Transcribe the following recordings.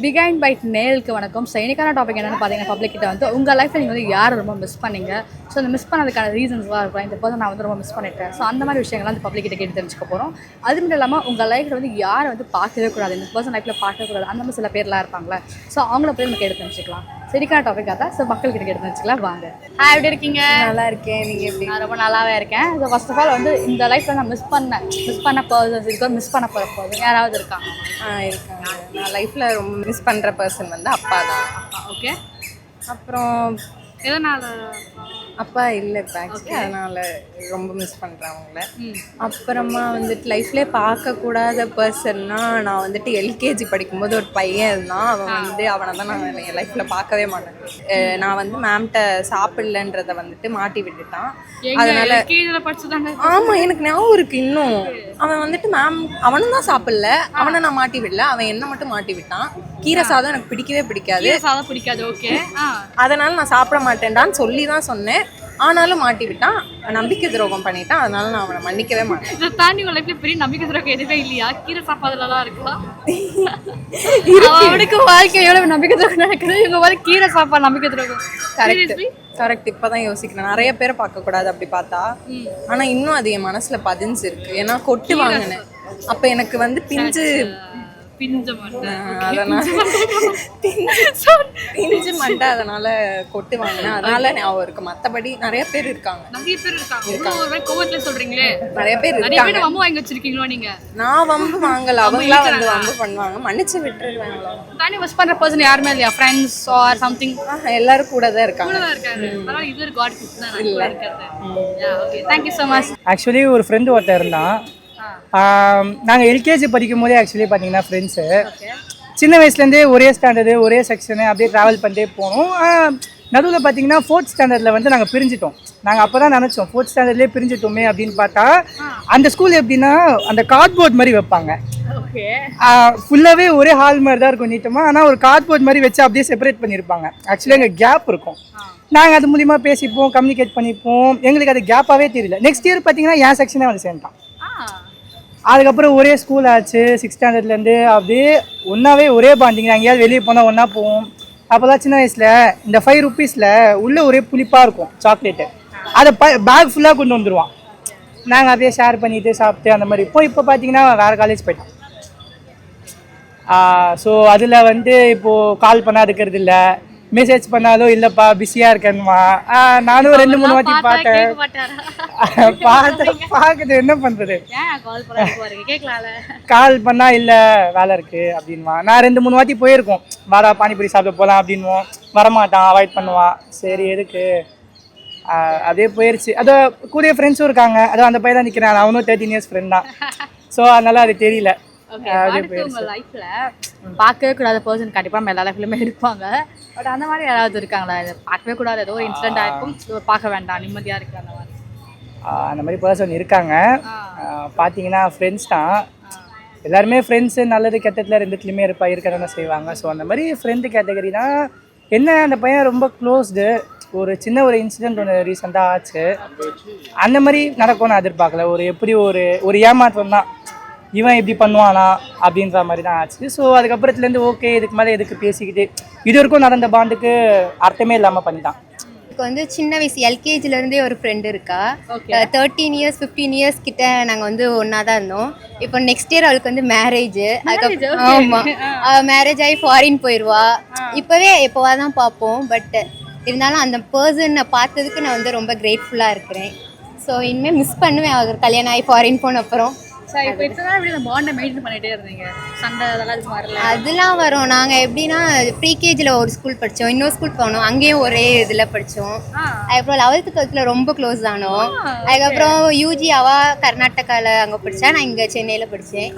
Behind byte நேருக்கு வணக்கம். So இன்னைக்கான டாபிக் என்னென்னு பார்த்தீங்கன்னா, பப்ளிக் கிட்ட வந்து உங்கள் லைஃப்பில் நீங்கள் வந்து யாரை ரொம்ப மிஸ் பண்ணீங்க, ஸோ அந்த மிஸ் பண்ணதுக்கான ரீசன்ஸ்லாம் இருக்கும். இந்த பர்சன் நான் வந்து ரொம்ப மிஸ் பண்ணிட்டேன். ஸோ அந்த மாதிரி விஷயங்கள்லாம் அந்த பப்ளிக் கிட்ட கேட்டு தெரிஞ்சுக்க போகிறோம். அது மட்டும் இல்லாமல் உங்கள் லைஃப்பில் வந்து யாரை வந்து பார்க்கவே கூடாது, இந்த பர்சன் லைஃப்பில் பார்க்கவே கூடாது, அந்த மாதிரி சில பேர்லாம் இருப்பாங்களே, ஸோ அவங்கள போய் நம்ம கேட்டு தெரிஞ்சுக்கலாம். சரிக்கான டாபிக் அதான். ஸோ மக்கள் கிட்ட கேட்டு தெரிஞ்சுக்கலாம் வாங்க. எப்படி இருக்கீங்க? நல்லா இருக்கேன். நீங்கள் எப்படி? நான் ரொம்ப நல்லாவே இருக்கேன். ஸோ ஃபர்ஸ்ட் ஆஃப் ஆல் வந்து இந்த லைஃப்பில் நான் மிஸ் பண்ண பர்சன்ஸ் இருக்கோ, மிஸ் பண்ண போகிற பர்சன் யாராவது இருக்காங்க? இருக்காங்க. நான் லைஃப்பில் ரொம்ப மிஸ் பண்ணுற பர்சன் வந்து அப்பா தான். ஓகே. அப்புறம் எதனால்? அப்பா இல்லை இப்போ ஆக்சுவலி, அதனால் ரொம்ப மிஸ் பண்ணுறேன் அவங்கள. அப்புறமா வந்துட்டு லைஃப்லேயே பார்க்கக்கூடாத பர்சன்னா, நான் வந்துட்டு எல்கேஜி படிக்கும்போது ஒரு பையன் இருந்தான். அவனை தான் நான் என் லைஃப்பில் பார்க்கவே மாட்டேன். நான் வந்து மேம்கிட்ட சாப்பிடலன்றதை வந்துட்டு மாட்டி விட்டுட்டான். அதனால ஆமாம், எனக்கு ஞாபகம் இருக்குது இன்னும். அவன் வந்துட்டு அவனும் தான் சாப்பிடல, அவனை நான் மாட்டி விடல, அவன் என்ன மட்டும் மாட்டி விட்டான். கீரை சாதம் எனக்கு பிடிக்கவே பிடிக்காது. ஓகே. அதனால நான் சாப்பிட மாட்டேன்டான்னு சொல்லி தான் சொன்னேன். ஆனாலும் மாட்டி விட்டான், நம்பிக்கை துரோகம் பண்ணிட்டான். அதனால நான் அவனை மன்னிக்கவே மாட்டேன். இதை தாண்டி உங்க லைஃப்ல பெரிய நம்பிக்கை துரோகம் எதுவே இல்லையா? கீரை சாப்பாடுலாம் இருக்கலாம். அவனுக்கு வாழ்க்கை எவ்வளவு நம்பிக்கை துரோகம் நடக்குது, இவங்க மாதிரி கீரை சாப்பாடு நம்பிக்கை துரோகம். கரெக்ட். இப்பதான் யோசிக்கிறேன், நிறைய பேரை பார்க்க கூடாது அப்படி பார்த்தா. ஆனா இன்னும் அது என் மனசுல பதிஞ்சு இருக்கு. ஏன்னா கொட்டு வாங்கினேன் அப்ப எனக்கு வந்து பிஞ்சு மண்டை, அதனால கொட்டு வாங்கினேன். அதனால ஞாபகம் இருக்கு. மத்தபடி நிறைய பேர் இருக்காங்க. நிறைய பேர் இருக்காங்க. நான் வம்பு வாங்கல, அவங்களா வந்து வம்பு பண்ணுவாங்க. மன்னிச்சு விட்டுருவாங்களா? யாருமே இல்லையா? Friends or something? எல்லாரும் கூட தான் இருக்காங்க. ஆக்சுவலி ஒரு ஃப்ரெண்டு ஒருத்தர் இருந்தான். நாங்கள் எல்கேஜி படிக்கும் போதே ஆக்சுவலி பார்த்தீங்கன்னா ஃப்ரெண்ட்ஸு சின்ன வயசுலேருந்தே ஒரே ஸ்டாண்டர்டு ஒரே செக்ஷனு அப்படியே ட்ராவல் பண்ணிட்டே போனோம். நடுவில் பார்த்தீங்கன்னா 4th ஸ்டாண்டர்டில் வந்து நாங்கள் பிரிஞ்சிட்டோம். நாங்கள் அப்போ தான் நினச்சோம் 4th ஸ்டாண்டர்ட்லேயே பிரிஞ்சிட்டோமே அப்படின்னு பார்த்தா, அந்த ஸ்கூல் எப்படின்னா அந்த கார்ட்போர்ட் மாதிரி வைப்பாங்க. ஃபுல்லாகவே ஒரே ஹால் மாதிரி தான் இருக்கும் நீட்டமாக. ஆனால் ஒரு கார்ட்போர்ட் மாதிரி வச்சு அப்படியே செப்பரேட் பண்ணியிருப்பாங்க. ஆக்சுவலி எங்கள் கேப் இருக்கும். நாங்கள் அது மூலிமா பேசிப்போம், கம்யூனிகேட் பண்ணிப்போம். எங்களுக்கு அது கேப்பாகவே தெரியல. நெக்ஸ்ட் இயர் பார்த்தீங்கன்னா என் செக்ஷனே வந்து சேர்ந்துட்டான். அதுக்கப்புறம் ஒரே ஸ்கூல் ஆச்சு. 6th ஸ்டாண்டர்ட்லேருந்து அப்படியே ஒன்றாவே ஒரே பாண்டிங்க. எங்கேயாவது வெளியே போனால் ஒன்றா போவோம். அப்போதான் சின்ன வயசில் இந்த 5 rupeesல உள்ளே ஒரே புளிப்பாக இருக்கும் சாக்லேட்டு. அதை பேக் ஃபுல்லாக கொண்டு வந்துடுவான். நாங்கள் அப்படியே ஷேர் பண்ணிவிட்டு சாப்பிட்டு அந்த மாதிரி இப்போ பார்த்தீங்கன்னா வேறு காலேஜ் போயிட்டோம். ஸோ அதில் வந்து இப்போது கால் பண்ணால் இருக்கிறது இல்லை, மெசேஜ் பண்ணாலும் இல்லைப்பா பிஸியாக இருக்கேன்மா. நானும் 2-3 வாட்டி பார்த்தேன். பார்க்குது என்ன பண்ணுறது, கால் பண்ணால் இல்லை வேலை இருக்குது அப்படின்வா. நான் 2-3 வாட்டி போயிருக்கோம், வாடா பானிபூரி சாப்பிட போகலாம் அப்படின்வோம். வரமாட்டான், அவாய்ட் பண்ணுவான். சரி எதுக்கு அப்படியே போயிடுச்சு. அதோ கூடிய ஃப்ரெண்ட்ஸும் இருக்காங்க. அதோ அந்த பையன் தான் நிற்கிறான், அவனும் 13 years ஃப்ரெண்ட் தான். ஸோ அதனால அது தெரியல. உங்க லைஃப்ல பார்க்கவே கூடாத பர்சன் கண்டிப்பா நம்ம எல்லா லைஃப்லயுமே இருப்பாங்க. பட் அந்த மாதிரி யாராவது இருக்காங்களா? பார்க்கவே கூடாது, ஏதோ இன்சிடென்ட் ஆயிருக்கும், பார்க்க வேண்டாம், நிம்மதியா இருக்கு அந்த மாதிரி பர்சன் இருக்காங்க. பார்த்தீங்கன்னா ஃப்ரெண்ட்ஸ் தான். எல்லாருமே ஃப்ரெண்ட்ஸு நல்லது கெட்டத்தில் ரெண்டுத்துலையுமே இருக்க தானே செய்வாங்க. ஸோ அந்த மாதிரி ஃப்ரெண்டு கேட்டகரி தான். என்ன அந்த பையன் ரொம்ப க்ளோஸ்டு. ஒரு சின்ன ஒரு இன்சிடென்ட் ஒன்று ரீசெண்டாக ஆச்சு. அந்த மாதிரி நடக்கும்னு எதிர்பார்க்கல. எப்படி ஒரு ஏமாற்றம் தான். இவன் இப்படி பண்ணுவானா அப்படின்ற மாதிரி தான் ஆச்சு. ஸோ அதுக்கப்புறத்துலேருந்து ஓகே இதுக்கு மேலே எதுக்கு பேசிக்கிட்டு, இது வரைக்கும் நடந்த பாண்டுக்கு அர்த்தமே இல்லாமல் பண்ணிட்டான். இப்போ வந்து சின்ன வயசு எல்கேஜிலேருந்தே ஒரு ஃப்ரெண்டு இருக்கா. 13 years 15 years கிட்ட நாங்கள் வந்து ஒன்றா தான் இருந்தோம். இப்போ நெக்ஸ்ட் இயர் அவளுக்கு வந்து மேரேஜ். அதுக்கப்புறம் ஆமாம், மேரேஜ் ஆகி ஃபாரின் போயிடுவா. இப்போவே எப்போவா தான் பார்ப்போம். பட் இருந்தாலும் அந்த பர்சனை பார்த்ததுக்கு நான் வந்து ரொம்ப கிரேட்ஃபுல்லாக இருக்கிறேன். ஸோ இனிமேல் மிஸ் பண்ணுவேன் அவர் கல்யாணம் ஆகி ஃபாரின் போன அப்புறம். அதெல்லாம் வரும். நாங்கள் எப்படின்னா ப்ரீகேஜியில் ஒரு ஸ்கூல் படித்தோம், இன்னொரு ஸ்கூல் போனோம், அங்கேயும் ஒரே இதில் படித்தோம். அதுக்கப்புறம் 11th 12th ரொம்ப க்ளோஸ் ஆனோம். அதுக்கப்புறம் யூஜி அவா கர்நாடகாவில் அங்கே படித்தா, நான் இங்கே சென்னையில் படித்தேன்.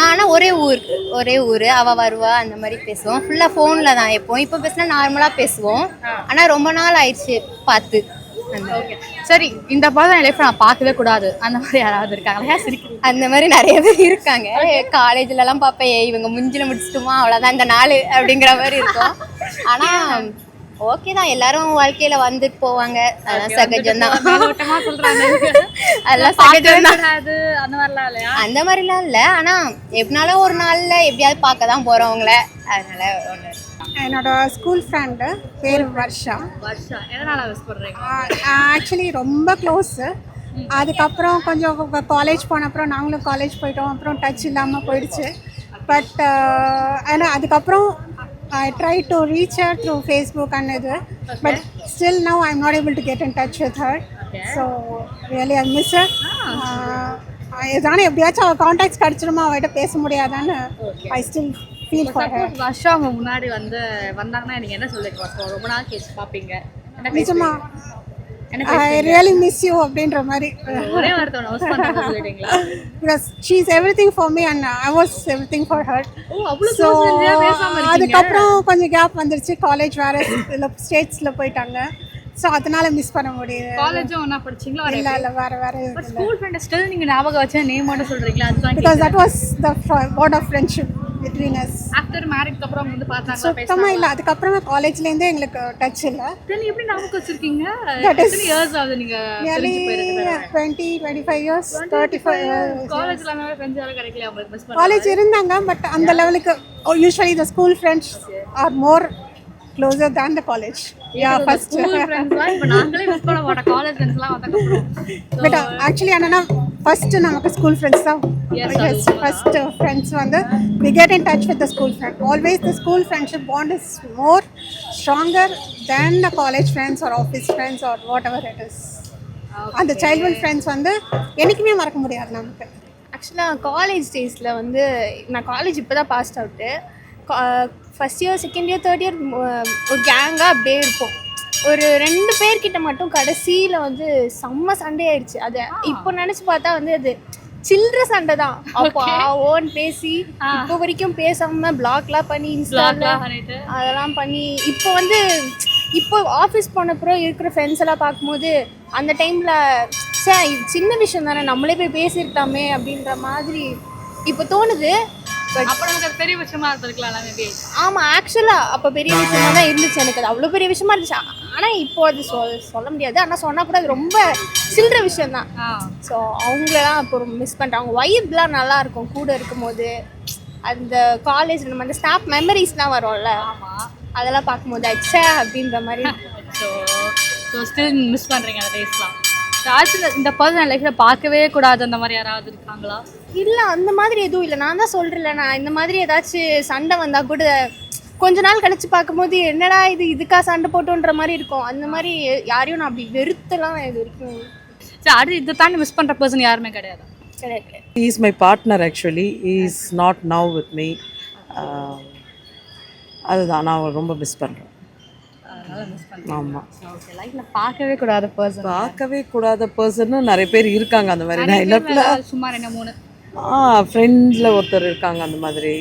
ஆனால் ஒரே ஊர் அவள் வருவா, அந்த மாதிரி பேசுவோம். ஃபுல்லாக ஃபோனில் தான் எப்போவும். இப்போ பேசினா நார்மலாக பேசுவோம். ஆனால் ரொம்ப நாள் ஆயிடுச்சு பார்த்து. சரி, இந்த பர்சன் லைஃப் நான் பார்க்கவே கூடாது அந்த மாதிரி யாராவது இருக்காங்களா? அந்த மாதிரி நிறைய பேர் இருக்காங்க. காலேஜ்லலாம் பார்ப்பேன், இவங்க முஞ்சில முடிச்சிட்டுமா அவ்வளோதான் இந்த நாள் அப்படிங்கிற மாதிரி இருக்கும். ஆனால் ஓகே தான், எல்லாரும் வாழ்க்கையில வந்துட்டு போவாங்க, அதெல்லாம் சகஜம் தான். மேலோட்டமா சொல்றாங்க. அதெல்லாம் சகஜம் தான். அது அந்த மாதிரிலாம் இல்லையா? அந்த மாதிரிலாம் இல்லை, ஆனா எப்படினாலும் ஒரு நாள்ல எப்படியாவது பார்க்க தான் போறவங்கள, அதனால ஒன்று. என்னோட ஸ்கூல் ஃப்ரெண்டு பேர் வர்ஷா. வருஷம் எதனால மிஸ் பண்றீங்க? ஆக்சுவலி ரொம்ப க்ளோஸு. அதுக்கப்புறம் கொஞ்சம் காலேஜ் போன அப்புறம் நாங்களும் காலேஜ் போயிட்டோம், அப்புறம் டச் இல்லாமல் போயிடுச்சு. பட் ஆனால் அதுக்கப்புறம் I tried to reach her through Facebook and other, but still now I'm not able to get in touch with her. So really I miss her. இதான எப்படியாச்சும் அவள் கான்டாக்ட்ஸ் கிடச்சிருமா, அவகிட்ட பேச முடியாதான்னு I still feel for her. வருஷம் அவங்க முன்னாடி வந்தாங்கன்னா நீங்க என்ன சொல்லுங்க? ரொம்ப நாள் கேஸ் பாப்பீங்க, நிஜமா I really miss you அப்படின்ற மாதிரி. ஒரே வார்த்தை மிஸ் பண்றேன்னு சொல்லிட்டீங்களா? Because she's everything for me and I was everything for her. ஓ அவ்வளவு க்ளோஸ்ல பேசாம இருக்கீங்க. அதுக்கப்புறம் கொஞ்சம் கேப் வந்துருச்சு, காலேஜ் வேற ஸ்டேட்ஸ்ல போயிட்டாங்க. ஸோ அதனால மிஸ் பண்ண முடியுது. காலேஜும் ஒண்ணா படிச்சீங்களா? இல்லை வேற ஸ்கூல் ஃப்ரெண்ட் ஸ்டில் நீங்க ஞாபகம் வச்ச நேம் மட்டும் சொல்றீங்களா? அதுதான் because that was the bond of friendship between us. After மேரேஜ்க்கு அப்புறம் பார்த்தாங்களா? சுத்தமாக இல்லை. அதுக்கப்புறமா காலேஜ்லேருந்தே எங்களுக்கு டச் இல்லை. தென் எப்படி ஞாபகம் வச்சிருக்கீங்க? That is எத்தனை இயர்ஸ் ஆகுது நீங்க nearly 20-25 years, 35 years. காலேஜ்ல அந்த ஃப்ரெண்ட்ஸ் யாரும் கிடைக்கல உங்களுக்கு மிஸ் பண்ண? காலேஜ் இருந்தாங்க, பட் அந்த லெவலுக்கு usually the school friends are more closer than the college. Yeah, first school ஃப்ரெண்ட்ஸ்லாம் இப்ப நாங்களே மிஸ் பண்ண மாட்டோம் காலேஜ் ஃப்ரெண்ட்ஸ்லாம் வந்ததுக்கு அப்புறம். but actually என்னன்னா first நமக்கு school friends தான். Yes, first friends வந்து we get in touch with the school friend. Always the school friendship bond is more stronger than the college friends or office friends or whatever it is. அந்த childhood friends வந்து என்னைக்குமே மறக்க முடியாது நமக்கு. ஆக்சுவலாக college டேஸில் வந்து நான் காலேஜ் இப்போ தான் passed out. First year, second year, third year ஒரு கேங்காக அப்படியே இருப்போம். ஒரு 2 பேர்கிட்ட மட்டும் கடைசியில் வந்து செம்ம சண்டை ஆயிடுச்சு. அது இப்போ நினச்சி பார்த்தா வந்து அது சில்லற சண்டை தான். அப்போ ஓன் பேசி இப்போ வரைக்கும் பேசாமல் பிளாக்லாம் பண்ணி இன்ஸ்டால அதெல்லாம் பண்ணி இப்போ வந்து இப்போ ஆஃபீஸ் போனப்புறம் இருக்கிற ஃப்ரெண்ட்ஸ் எல்லாம் பார்க்கும்போது அந்த டைமில் சார் இது சின்ன விஷயம் தானே, நம்மளே போய் பேசியிருக்கலாமே அப்படின்ற மாதிரி இப்போ தோணுது. பட் அப்ப நமக்கு அது பெரிய விஷயமா இருந்திருக்கலாம் மேபி. ஆமாம், ஆக்சுவலாக அப்போ பெரிய விஷயமா தான் இருந்துச்சு எனக்கு. அது அவ்வளோ பெரிய விஷயமா இருந்துச்சு. ஆனால் இப்போ அது சொல்ல முடியாது. ஆனால் சொன்னால் கூட அது ரொம்ப சில்லற விஷயம்தான். ஸோ அவங்களெல்லாம் இப்போ மிஸ் பண்ணுறேன். அவங்க வைப்லாம் நல்லாயிருக்கும் கூட இருக்கும்போது. அந்த காலேஜ் நம்ம அந்த ஸ்டாஃப் மெமரிஸ்லாம் வரும்ல, அதெல்லாம் பார்க்கும்போது அச்சா அப்படின்ற மாதிரி. ஸோ ஸ்டில் மிஸ் பண்ணுறீங்க அந்த டேஸ்லாம். ஆக்சுவலி இந்த பர்சனல் லைஃப்பில் பார்க்கவே கூடாது அந்த மாதிரி யாராவது இருக்காங்களா? இல்லை, அந்த மாதிரி எதுவும் இல்லை. நான் தான் சொல்கிறேன்ல, நான் இந்த மாதிரி ஏதாச்சும் சண்டை வந்தால் கூட கொஞ்ச நாள் கழிச்சு பார்க்கும்போது என்னடா இதுக்காக சண்டை போட்டோன்ற மாதிரி இருக்கும். அந்த மாதிரி யாரையும் நான் அப்படி வெறுத்தலாம் இது வரைக்கும். சரி, அடுத்து இதை தாண்டி மிஸ் பண்ணுற பர்சன் யாருமே கிடையாது? கிடையாது. He is my partner actually. He is not now with me. அதுதான் நான் ரொம்ப மிஸ் பண்ணுறேன். ஆமாம், ஓகே. லைஃப்பில் பார்க்கவே கூடாத பர்சன், பார்க்கவே கூடாத பர்சன்னு நிறைய பேர் இருக்காங்க. அந்த மாதிரி நான் இல்லை, சும்மா 2-3 ஃப்ரெண்ட்ஸில் ஒருத்தர் இருக்காங்க அந்த மாதிரி.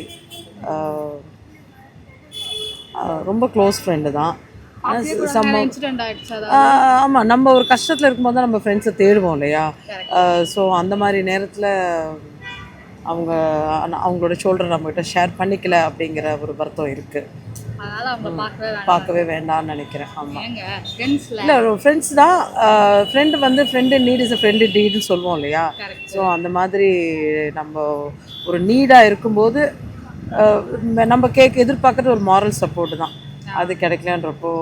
ரொம்ப க்ளோஸ் ஃப்ரெண்டு தான். இன்சிடென்ட் ஆயிடுச்சு. ஆமாம், நம்ம ஒரு கஷ்டத்தில் இருக்கும்போது தான் நம்ம ஃப்ரெண்ட்ஸை தேடுவோம் இல்லையா? ஸோ அந்த மாதிரி நேரத்தில் அவங்களோட ஷோல்டர் நம்மகிட்ட ஷேர் பண்ணிக்கல அப்படிங்கிற ஒரு வருத்தம் இருக்குது. அதனால அவங்க பார்க்கவே வேண்டாம்னு நினைக்கிறேன். ஆமாம், ஃப்ரெண்ட்ஸ்ல இல்லை ஃப்ரெண்ட்ஸ் தான். ஃப்ரெண்டு வந்து friend need is a friend டீடுன்னு சொல்லுவோம் இல்லையா? ஸோ அந்த மாதிரி நம்ம ஒரு நீடாக இருக்கும்போது நம்ம எதிர்பார்க்குறது ஒரு மாரல் சப்போர்ட் தான். அது கிடைக்கலன்றப்போ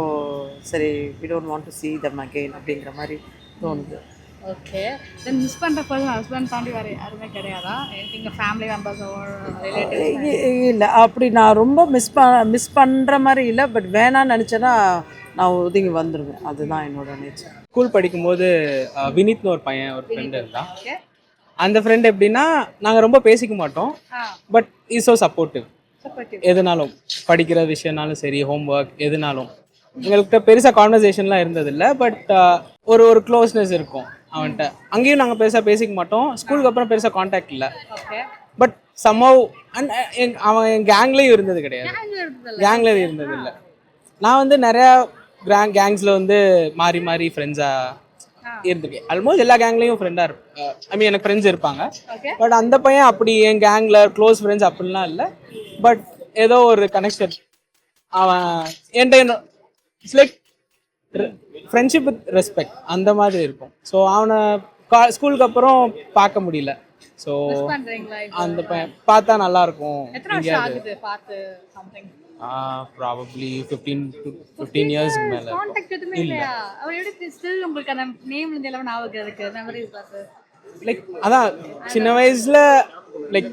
சரி, we don't want to see them again அப்படிங்கிற மாதிரி தோணுது. ஓகே. தென் மிஸ் பண்ணுற பர்சன் ஹஸ்பண்ட் தாண்டி வேறு யாருமே கிடையாதா? எங்கள் ஃபேமிலி மெம்பர்ஸோ ரிலேட்டிவ்ஸ்? இல்லை, அப்படி நான் ரொம்ப மிஸ் பண்ணுற மாதிரி இல்லை. பட் வேணான்னு நினச்சேன்னா நான் ஒதுங்கி வந்துடுவேன். அதுதான் என்னோட நேச்சர். ஸ்கூல் படிக்கும்போது வினித்னு ஒரு பையன், ஒரு ஃப்ரெண்டு இருந்தான். அந்த ஃப்ரெண்ட் எப்படின்னா, நாங்கள் ரொம்ப பேசிக்க மாட்டோம், பட் இஸ் ஸோ சப்போர்ட்டிவ். எதுனாலும் படிக்கிற விஷயம்னாலும் சரி, ஹோம் ஒர்க் எதுனாலும் எங்கள்கிட்ட பெருசாக கான்வர்சேஷன்லாம் இருந்ததில்லை. பட் ஒரு க்ளோஸ்னஸ் இருக்கும் அவன்கிட்ட. அங்கேயும் நாங்கள் பேசிக்க மாட்டோம். ஸ்கூலுக்கு அப்புறம் பெருசாக கான்டாக்ட் இல்லை. பட் சம்ஹவ் அவன் என் கேங்லேயும் இருந்தது கிடையாது. கேங்லேயும் இருந்தது இல்லை. நான் வந்து நிறையா கேங்ஸில் வந்து மாறி மாறி ஃப்ரெண்ட்ஸாக இருந்திருக்கேன். ஆல்மோஸ்ட் எல்லா கேங்லேயும் ஃப்ரெண்டாக இருப்பேன். ஐ மீன் எனக்கு ஃப்ரெண்ட்ஸ் இருப்பாங்க. பட் அந்த பையன் அப்படி என் கேங்கில் க்ளோஸ் ஃப்ரெண்ட்ஸ் அப்படிலாம் இல்லை. பட் ஏதோ ஒரு கனெக்ஷன் அவன் என்கிட்ட it's like friendship with respect அந்த மாதிரி இருக்கும். ஸோ அவனை ஸ்கூலுக்கு அப்புறம் பார்க்க முடியல. ஸோ பண்றீங்களா இப்போ? அந்த பையன் பார்த்தா நல்லா இருக்கும். எத்தனை வருஷம் ஆகுது பார்த்து சம்திங்? ப்ராபப்ளி 15 இயர்ஸ் மேலே. கான்டாக்ட் எதுவுமே இல்லையா? அவர் எப்படி ஸ்டில் உங்களுக்கு அந்த நேம்ல இருந்து எல்லாம் ஞாபகம் இருக்கு மெமரிஸ் பார்த்து? லைக் அதான் சின்ன வயசுல லைக்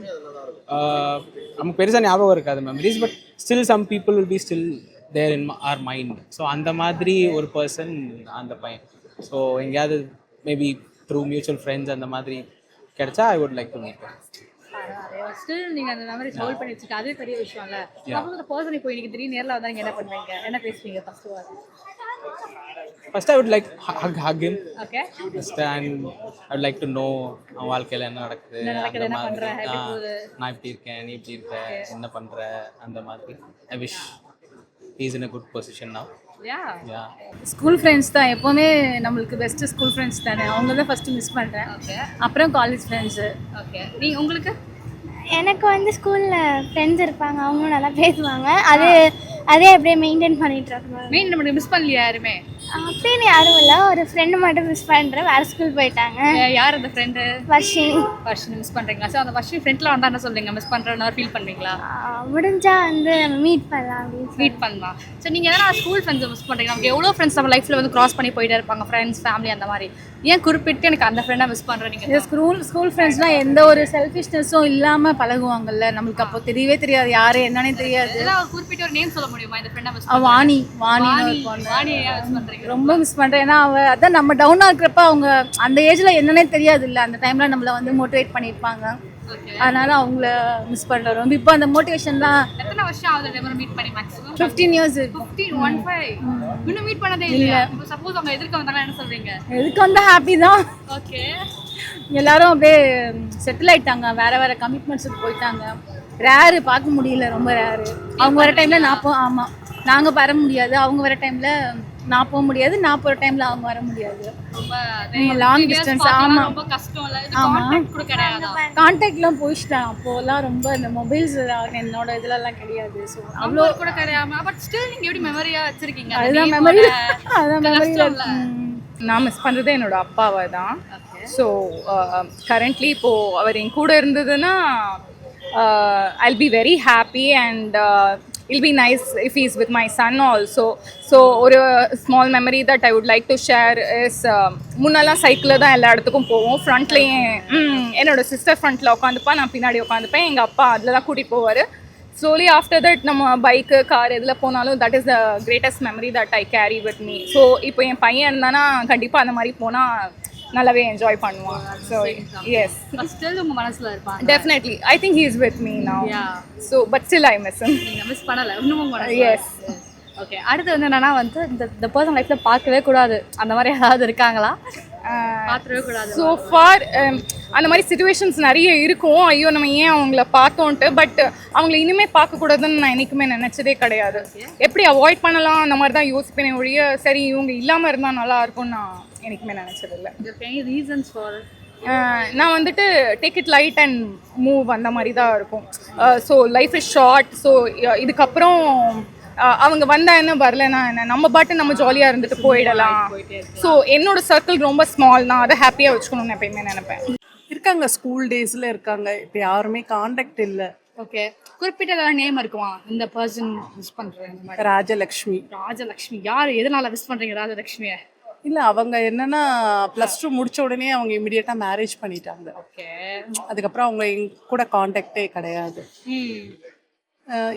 நமக்கு பெருசாக ஞாபகம் இருக்காது memories, but still some people will be still there in our mind. So அந்த மாதிரி ஒரு பர்சன் அந்த பையன். ஸோ எங்கேயாவது மேபி த்ரூ மியூச்சுவல் ஃப்ரெண்ட்ஸ் அந்த மாதிரி கிடைச்சா I would like to meet. Still நீங்க அந்த மெமரிஸ் ஹோல்ட் பண்ணி வச்சுக்க, அது பெரிய விஷயம் இல்ல. அப்போ அந்த பர்சன் இப்போ இன்னைக்கு திடீர்னு நேர்ல வந்தா நீங்க என்ன பண்ணுவீங்க? என்ன பேசுவீங்க first war? First I would like hug him. Okay. First, and I would like to know அவன் வாழ்க்கையில என்ன நடக்குது, என்ன பண்ற, எப்படி போகுது, நான் இப்படி இருக்கேன், நீ இப்படி இருக்க, என்ன பண்ற, அந்த மாதிரி. I wish he is in a good position now. Yeah. School friends தான் எப்போவுமே நம்மளுக்கு பெஸ்ட்டு. ஸ்கூல் ஃப்ரெண்ட்ஸ் தானே, அவங்க தான் ஃபஸ்ட்டு மிஸ் பண்ணுறேன். அப்புறம் காலேஜ் ஃப்ரெண்ட்ஸு. ஓகே, நீங்கள் உங்களுக்கு? எனக்கு வந்து ஸ்கூலில் ஃப்ரெண்ட்ஸ் இருப்பாங்க, அவங்களும் நல்லா பேசுவாங்க. அதே அப்படியே மெயின்டைன் பண்ணிட்டு இருக்காங்க. மெயின்டைன் பண்ணி மிஸ் பண்ணலையா யாருமே? அப்படின்னு யாரும் இல்லை, ஒரு ஃப்ரெண்டு மட்டும் மிஸ் பண்ணுறேன், வேறு ஸ்கூல் போயிட்டாங்க. யார் அந்த ஃப்ரெண்டு? வர்ஷினி மிஸ் பண்ணுறீங்களா? ஸோ அந்த வர்ஷினி ஃப்ரெண்டில் வந்தால் என்ன சொல்லுங்க, மிஸ் பண்ணுறேன்னு ஃபீல் பண்ணுவீங்களா? முடிஞ்சா வந்து மீட் பண்ணலாம் அப்படின்னு மீட் பண்ணலாம். ஸோ நீங்கள் எதனா ஸ்கூல் ஃப்ரெண்ட்ஸை மிஸ் பண்ணுறீங்க? நமக்கு எவ்வளோ ஃப்ரெண்ட்ஸ் நம்ம லைஃப்பில் வந்து க்ராஸ் பண்ணி போயிட்டே இருப்பாங்க, ஃப்ரெண்ட்ஸ், ஃபேமிலி, அந்த மாதிரி. ஏன் குறிப்பிட்டு எனக்கு அந்த ஃப்ரெண்டாக மிஸ் பண்ணுறேன் நீங்கள்? ஸ்கூல் ஃப்ரெண்ட்ஸ்னால் எந்த ஒரு செல்ஃபிஷ்னஸும் இல்லாமல் பழகுவாங்கல்ல, நம்மளுக்கு அப்போ தெரியவே தெரியாது யார் என்னன்னே தெரியாது. குறிப்பிட்டு ஒரு நேம் சொல்ல முடியுமா இந்த ஃப்ரெண்டாக மிஸ்? வாணி மிஸ் பண்ணுறீங்க? ரொம்ப மிஸ் பண்ணுறேன். ஏன்னா அவள் அதான் நம்ம டவுனாக இருக்கிறப்ப அவங்க அந்த ஏஜில் என்னன்னே தெரியாது இல்லை, அந்த டைமில் நம்மளை வந்து மோட்டிவேட் பண்ணியிருப்பாங்க. அதனால அவங்கள மிஸ் பண்ணுறோம் ரொம்ப. இப்போ அந்த மோட்டிவேஷன்லாம். எத்தனை வருஷம் ஆகுது மீட் பண்ணி? Maximum 15 years. 15 இன்னும் மீட் பண்ணதே இல்லை. இப்போ சப்போஸ் அவங்க எதிர்க்க வந்தாங்கன்னா என்ன சொல்றீங்க? எதுக்கு வந்தால் ஹாப்பி தான். ஓகே, எல்லாரும் அப்படியே செட்டில் ஆயிட்டாங்க, வேற வேற கமிட்மெண்ட்ஸுக்கு போயிட்டாங்க. ரேரு பார்க்க முடியல, ரொம்ப ரேரு. அவங்க வர டைமில் ஆமாம் நாங்கள் வர முடியாது, அவங்க வர டைமில் நான் போக முடியாது, நான் போகிற டைமில் அவங்க வர முடியாது. Long distance. ஆமாம், ரொம்ப கஷ்டம் இல்லை. கான்டாக்ட் கூட கிடையாது. கான்டாக்ட்லாம் போயிட்டான். அப்போலாம் ரொம்ப இந்த மொபைல்ஸ் என்னோட இதுலலாம் கிடையாது. ஸோ அவ்வளோ கூட கிடையாது. பட் ஸ்டில் நீங்கள் எப்படி மெமரியாக வச்சுருக்கீங்க? அதுதான் மெமரி. அதுதான் மெமரியில் நான் மிஸ் பண்ணுறது என்னோட அப்பாவை தான். ஸோ கரண்ட்லி இப்போது அவர் என் கூட இருந்ததுன்னா I'll be very happy and it'll be nice if he's with my son also. So ஒரு small memory that I would like to share is முன்னெல்லாம் சைக்கிளில் தான் எல்லா இடத்துக்கும் போவோம். ஃப்ரண்ட்லேயே என்னோடய சிஸ்டர் ஃப்ரண்ட்டில் உட்காந்துப்பா, நான் பின்னாடி உட்காந்துப்பேன். எங்கள் அப்பா அதில் தான் கூட்டிகிட்டு போவார். slowly after that நம்ம பைக்கு கார் எதில் போனாலும் that is the greatest memory that I carry with me. So இப்போ என் பையன் இருந்தானா கண்டிப்பாக அந்த மாதிரி போனால் நல்லாவே என்ஜாய் பண்ணுவான். ஸோ எஸ், ஸ்டில் உங்கள் மனசில் இருப்பான். Definitely I think he is with me now. So but still I miss him. நீங்கள் மிஸ் பண்ணலை இன்னும்? எஸ். ஓகே, அடுத்து வந்து என்னன்னா வந்து இந்த பர்சன் லைஃப்பில் பார்க்கவே கூடாது அந்த மாதிரி யாராவது இருக்காங்களா? பார்த்துடவே கூடாது. ஸோ ஃபார் அந்த மாதிரி சுச்சுவேஷன்ஸ் நிறைய இருக்கும். ஐயோ நம்ம ஏன் அவங்கள பார்த்தோன்ட்டு. பட் அவங்கள இனிமேல் பார்க்கக்கூடாதுன்னு நான் என்றைக்குமே நினச்சதே கிடையாது. எப்படி அவாய்ட் பண்ணலாம் அந்த மாதிரி தான் யோசிப்பேனே ஒழிய சரி இவங்க இல்லாமல் இருந்தால் நல்லா இருக்கும்னு நான் எனக்குமே நினச்சதில்லை. ரீசன்ஸ் ஃபார் நான் வந்துட்டு take it light and move அந்த மாதிரி தான் இருக்கும். So life is short. So இதுக்கப்புறம் அவங்க வந்தா என்ன வரலன்னா என்ன, நம்ம பாட்டு நம்ம ஜாலியாக இருந்துட்டு போயிடலாம். ஸோ என்னோட சர்க்கிள் ரொம்ப ஸ்மால், நான் அதை ஹாப்பியாக வச்சுக்கணும்னு எப்பயுமே நினைப்பேன். இருக்காங்க, ஸ்கூல் டேஸில் இருக்காங்க, இப்போ யாருமே காண்டாக்ட் இல்லை. ஓகே, குறிப்பிட்ட ஏதாவது நேம் இருக்குமா இந்த பர்சன் மிஸ் பண்ணுறேன்? ராஜலக்ஷ்மி. ராஜலக்ஷ்மி யார்? எதனால மிஸ் பண்ணுறீங்க ராஜலக்ஷ்மியை? இல்லை, அவங்க என்னன்னா +2 முடிச்ச உடனே அவங்க இமிடியேட்டாக மேரேஜ் பண்ணிட்டாங்க. ஓகே, அதுக்கப்புறம் அவங்க எங்க கூட காண்டாக்டே கிடையாது.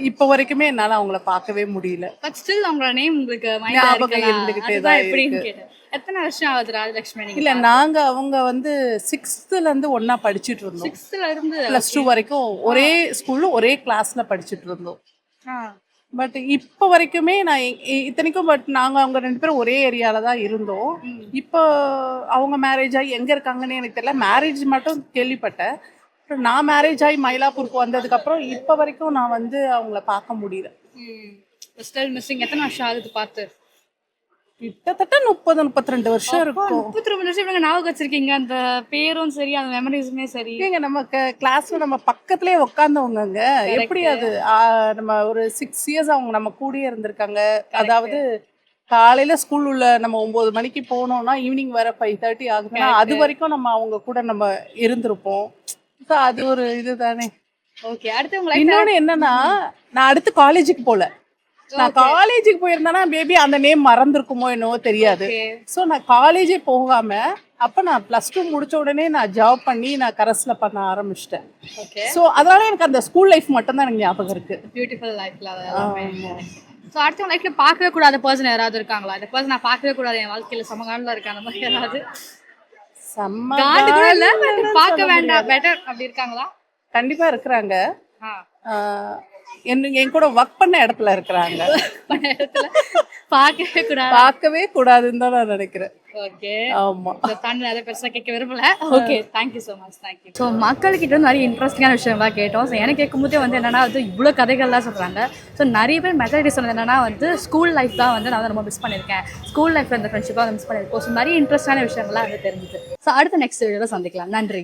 இப்போ வரைக்குமே என்னால் அவங்கள பார்க்கவே முடியல. பட் ஸ்டில் அவங்களோட நேம் உங்களுக்கு ஞாபகம் இருந்துகிட்டே தான் இருக்கு. எத்தனை வருஷம் ஆகுது ராஜலக்ஷ்மி? இல்லை, நாங்கள் அவங்க வந்து 6th ஒன்றா படிச்சுட்டு இருந்தோம். 6th இருந்து +2 வரைக்கும் ஒரே ஸ்கூலில் ஒரே கிளாஸில் படிச்சுட்டு இருந்தோம். பட் இப்போ வரைக்குமே நான் இத்தனைக்கும் பட் நாங்கள் அவங்க 2 பேரும் ஒரே ஏரியாவில் தான் இருந்தோம். இப்போ அவங்க மேரேஜ் ஆகி எங்கே இருக்காங்கன்னு எனக்கு தெரியல. மேரேஜ் மட்டும் கேள்விப்பட்டேன். நான் மேரேஜ் ஆகி மயிலாப்பூருக்கு வந்ததுக்கப்புறம் இப்போ வரைக்கும் நான் வந்து அவங்கள பார்க்க முடியல. Still missing. எத்தனை வருஷம் ஆகுது பார்த்து? கிட்டத்தட்ட 30-32 வருஷம் இருக்கும். 32 வருஷம் இவங்க ஞாபகம் வச்சிருக்கீங்க. அந்த பேரும் சரி, அந்த மெமரிஸுமே சரி. ஏங்க நம்ம கிளாஸ்ல நம்ம பக்கத்துலேயே உட்காந்தவங்க. எப்படி அது நம்ம ஒரு 6 இயர்ஸ் அவங்க நம்ம கூடயே இருந்திருக்காங்க. அதாவது காலையில் ஸ்கூல் உள்ள நம்ம 9 மணிக்கு போனோம்னா ஈவினிங் வர 5:30 ஆகுதுன்னா அது வரைக்கும் நம்ம அவங்க கூட நம்ம இருந்திருப்போம். ஸோ அது ஒரு இதுதானே. ஓகே, அடுத்து உங்களை இன்னொன்று என்னன்னா, நான் அடுத்து காலேஜுக்கு போகல. நான் காலேஜுக்கு போயிருந்தேன்னா மேபி அந்த நேம் மறந்துருக்குமோ என்னவோ தெரியாது. ஸோ நான் காலேஜே போகாம அப்போ நான் +2 முடிச்ச உடனே நான் ஜாப் பண்ணி நான் கரஸில் பண்ண ஆரம்பிச்சிட்டேன். ஓகே, ஸோ அதனால எனக்கு அந்த ஸ்கூல் லைஃப் மட்டும்தான் எனக்கு ஞாபகம் இருக்கு. பியூட்டிஃபுல் லைஃப்ல. ஸோ அடுத்த உங்க லைஃப்ல பார்க்கவே கூடாத பர்சன் யாராவது இருக்காங்களா? இந்த பர்சன் நான் பார்க்கவே கூடாது என் வாழ்க்கையில சமகாலில் இருக்க அந்த மாதிரி யாராவது? செம்ம காண்டு கூட இல்ல, பார்க்க வேண்டாம் பெட்டர் அப்படி இருக்காங்களா? கண்டிப்பா இருக்கிறாங்க. என் கூட ஒர்க் பண்ண இடத்துல இருக்கிறாங்க. பார்க்கவே கூடாதுன்னு தான் நான் நினைக்கிறேன். ஓகே, ஆமா. தாண்டி நிறைய பெருசாக கேட்க விரும்பல. Okay, thank you so much. Thank you. So மக்கள்கிட்ட வந்து நிறைய இன்ட்ரெஸ்டிங்கான விஷயம்லாம் கேட்டோம். ஸோ எனக்கு கேட்கும்போதே வந்து என்னன்னா வந்து இவ்வளோ கதைகள்லாம் சொல்கிறாங்க. ஸோ நிறைய பேர் மெஜாரிட்டி சொன்னது என்னன்னா வந்து ஸ்கூல் லைஃப் தான் வந்து நான் வந்து ரொம்ப மிஸ் பண்ணியிருக்கேன், ஸ்கூல் லைஃப்ல இந்த ஃப்ரெண்ட்ஷிப்பாக மிஸ் பண்ணியிருக்கோம். ஸோ நிறைய இன்ட்ரெஸ்டான விஷயங்கள்லாம் வந்து தெரிஞ்சுது. ஸோ அடுத்த நெக்ஸ்ட் வீடியோவில் சந்திக்கலாம். நன்றி.